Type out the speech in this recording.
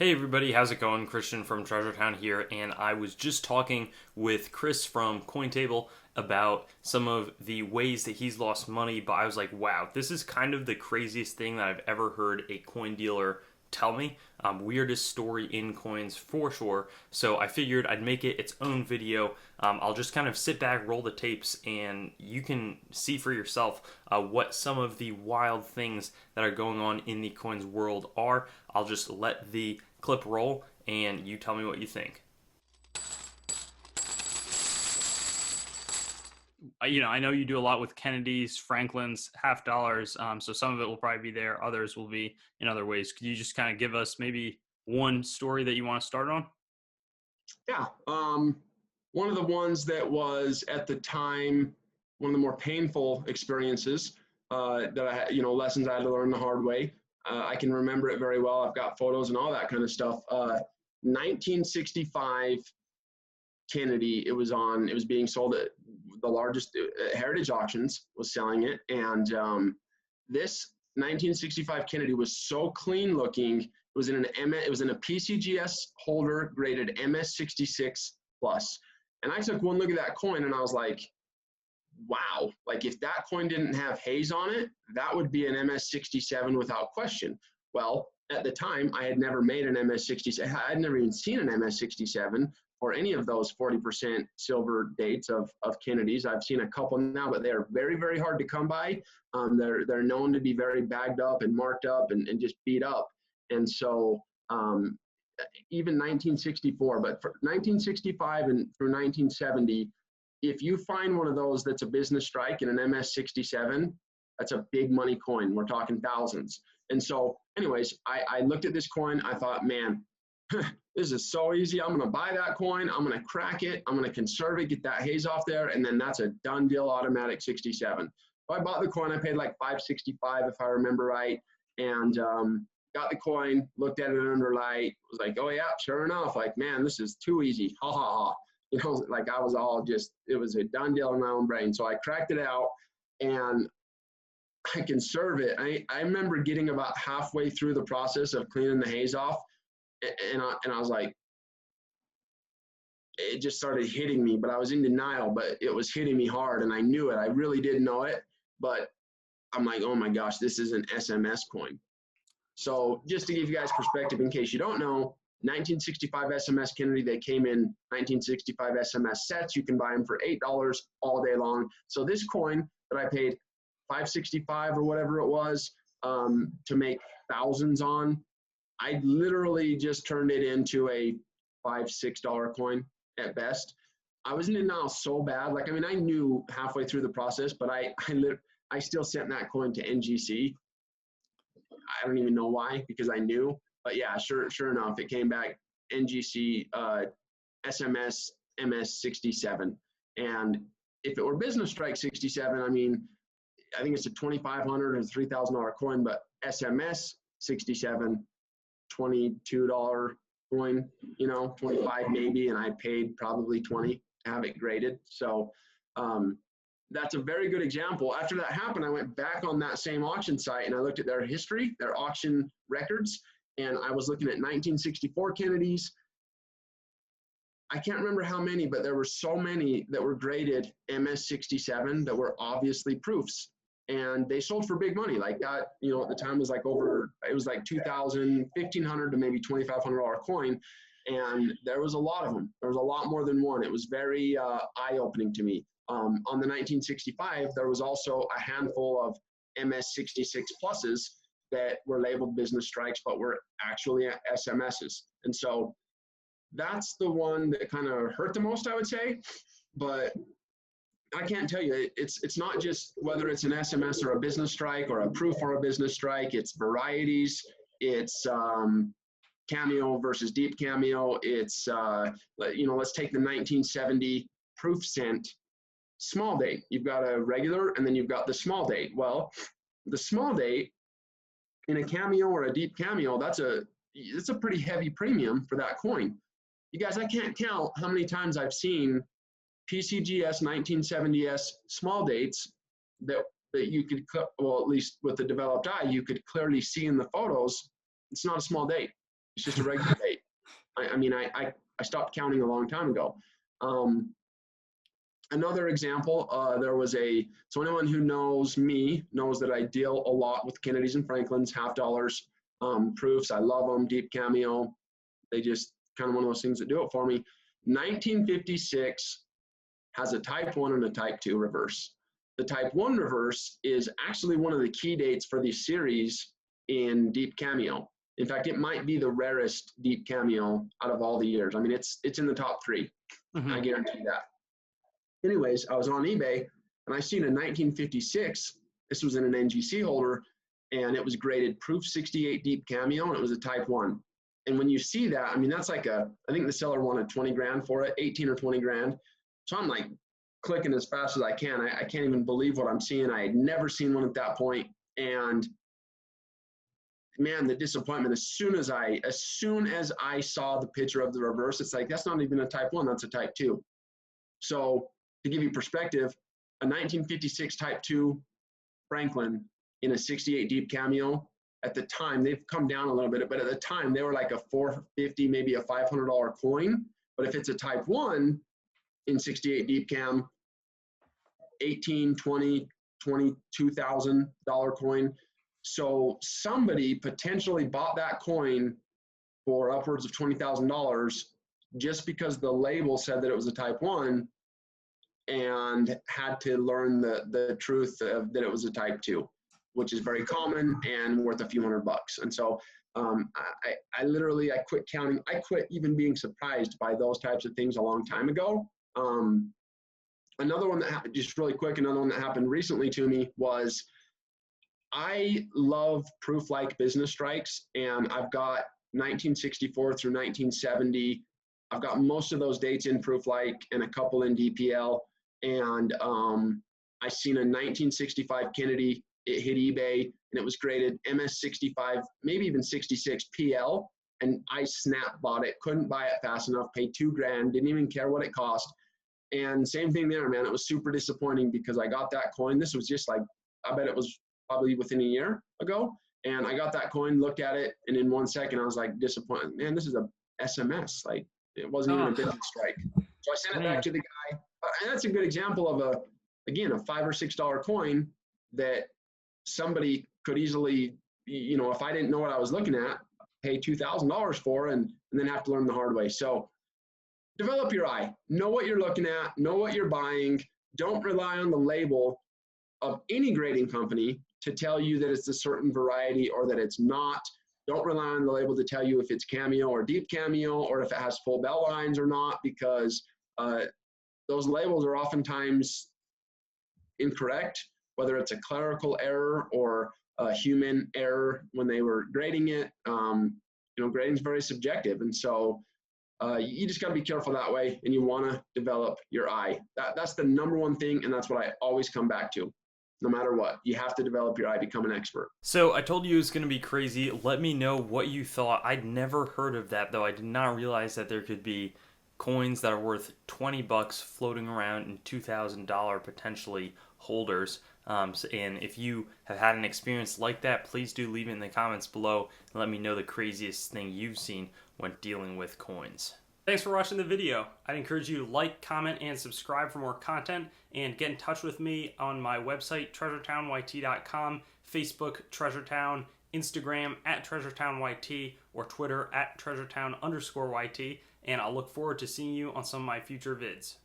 Hey everybody, how's it going? Christian from Treasure Town here, and I was just talking with Chris from CoinTable about some of the ways that he's lost money, but I was like, wow, this is kind of the craziest thing that I've ever heard a coin dealer tell me. Weirdest story in coins for sure. So I figured I'd make it its own video. I'll just kind of sit back, roll the tapes, and you can see for yourself what some of the wild things that are going on in the coins world are. I'll just let the clip roll and you tell me what you think. I know you do a lot with Kennedy's, Franklin's, half dollars. So some of it will probably be there. Others will be in other ways. Could you just kind of give us maybe one story that you want to start on? Yeah. One of the ones that was at the time one of the more painful experiences that I had, lessons I had to learn the hard way. I can remember it very well. I've got photos and all that kind of stuff. 1965 Kennedy. It was being sold at the largest Heritage Auctions was selling it, and this 1965 Kennedy was so clean looking. It was in a PCGS holder graded MS66 plus. And I took one look at that coin and I was like, wow, like if that coin didn't have haze on it, that would be an MS67 without question. Well, at the time, I had never made an MS67. I had never even seen an MS67 or any of those 40% silver dates of Kennedy's. I've seen a couple now, but they're very, very hard to come by. They're known to be very bagged up and marked up and just beat up. And so even 1964, but for 1965 and through 1970, if you find one of those that's a business strike in an MS67, that's a big money coin. We're talking thousands. And so anyways, I looked at this coin. I thought, man, this is so easy. I'm going to buy that coin. I'm going to crack it. I'm going to conserve it, get that haze off there. And then that's a done deal, automatic 67. So I bought the coin. I paid like 565 if I remember right. And got the coin, looked at it under light, was like, oh yeah, sure enough, like, man, this is too easy. Ha ha ha. Like I was all just, it was a done deal in my own brain. So I cracked it out and I conserve it. I remember getting about halfway through the process of cleaning the haze off, and I was like, it just started hitting me, but I was in denial, but it was hitting me hard and I knew it. I really did know it, but I'm like, oh my gosh, this is an SMS coin. So just to give you guys perspective, in case you don't know, 1965 SMS Kennedy, they came in 1965 SMS sets. You can buy them for $8 all day long. So this coin that I paid 565 or whatever it was to make thousands on, I literally just turned it into a $5, $6 coin at best. I was in denial so bad. Like, I mean, I knew halfway through the process, but I still sent that coin to NGC. I don't even know why, because I knew. But yeah, sure enough, it came back NGC SMS MS67. And if it were business strike 67, I mean, I think it's a $2,500 or $3,000 coin, but SMS 67, $22 coin, 25 maybe, and I paid probably 20 to have it graded. So that's a very good example. After that happened, I went back on that same auction site and I looked at their history, their auction records, and I was looking at 1964 Kennedys. I can't remember how many, but there were so many that were graded MS67 that were obviously proofs. And they sold for big money. Like that, at the time was like it was like $2,000, $1,500 to maybe $2,500 coin. And there was a lot of them. There was a lot more than one. It was very eye-opening to me. On the 1965, there was also a handful of MS66 pluses that were labeled business strikes, but were actually SMSs. And so that's the one that kind of hurt the most, I would say. But I can't tell you, it's not just whether it's an SMS or a business strike or a proof or a business strike. It's varieties. It's cameo versus deep cameo. It's let's take the 1970 proof cent small date. You've got a regular and then you've got the small date. Well, the small date in a cameo or a deep cameo, it's a pretty heavy premium for that coin. You guys, I can't count how many times I've seen PCGS 1970s small dates that you could, well, at least with the developed eye, you could clearly see in the photos, it's not a small date. It's just a regular date. I mean, I stopped counting a long time ago. Another example, so anyone who knows me knows that I deal a lot with Kennedys and Franklins, half dollars, proofs. I love them, deep cameo. They just kind of one of those things that do it for me. 1956 has a type 1 and a type 2 reverse. The type 1 reverse is actually one of the key dates for the series in deep cameo. In fact, it might be the rarest deep cameo out of all the years. I mean, it's in the top 3. Mm-hmm. I guarantee that. Anyways, I was on eBay and I seen a 1956. This was in an NGC holder and it was graded proof 68 deep cameo and it was a type 1. And when you see that, I mean, that's like I think the seller wanted 20 grand for it, 18 or 20 grand. So I'm like clicking as fast as I can. I can't even believe what I'm seeing. I had never seen one at that point. And man, the disappointment, as soon as I saw the picture of the reverse, it's like, that's not even a type 1, that's a type 2. So to give you perspective, a 1956 type 2 Franklin in a 68 deep cameo, at the time, they've come down a little bit, but at the time they were like a $450, maybe a $500 coin. But if it's a type 1 in 68 deep cam, $18, $20, $22,000 coin. So somebody potentially bought that coin for upwards of $20,000 just because the label said that it was a type 1 and had to learn the truth of that it was a type 2, which is very common and worth a few $100. And so I literally quit counting. I quit even being surprised by those types of things a long time ago. Another one that happened, just really quick, another one that happened recently to me was I love proof-like business strikes, and I've got 1964 through 1970. I've got most of those dates in proof-like and a couple in DPL. And I seen a 1965 Kennedy. It hit eBay and it was graded MS65, maybe even 66 PL. And I snap bought it, couldn't buy it fast enough, paid $2 grand, didn't even care what it cost. And same thing there, man. It was super disappointing because I got that coin. This was just like, I bet it was probably within a year ago. And I got that coin, looked at it, and in 1 second I was like disappointed. Man, this is a SMS. Like it wasn't even a business strike. So I sent it back to the guy. And that's a good example of a $5 or $6 coin that somebody could easily, if I didn't know what I was looking at, pay $2,000 for and then have to learn the hard way. So develop your eye. Know what you're looking at. Know what you're buying. Don't rely on the label of any grading company to tell you that it's a certain variety or that it's not. Don't rely on the label to tell you if it's cameo or deep cameo or if it has full bell lines or not, because those labels are oftentimes incorrect, whether it's a clerical error or a human error when they were grading it. Grading is very subjective. And so you just got to be careful that way, and you want to develop your eye. That's the number one thing, and that's what I always come back to. No matter what, you have to develop your eye, become an expert. So I told you it was going to be crazy. Let me know what you thought. I'd never heard of that, though. I did not realize that there could be coins that are worth $20 floating around in $2,000 potentially holders. And if you have had an experience like that, please do leave it in the comments below and let me know the craziest thing you've seen when dealing with coins. Thanks for watching the video. I'd encourage you to like, comment, and subscribe for more content, and get in touch with me on my website, treasuretown.yt.com, Facebook, TreasureTown, Instagram @TreasureTownYT, or Twitter @TreasureTown_YT, and I'll look forward to seeing you on some of my future vids.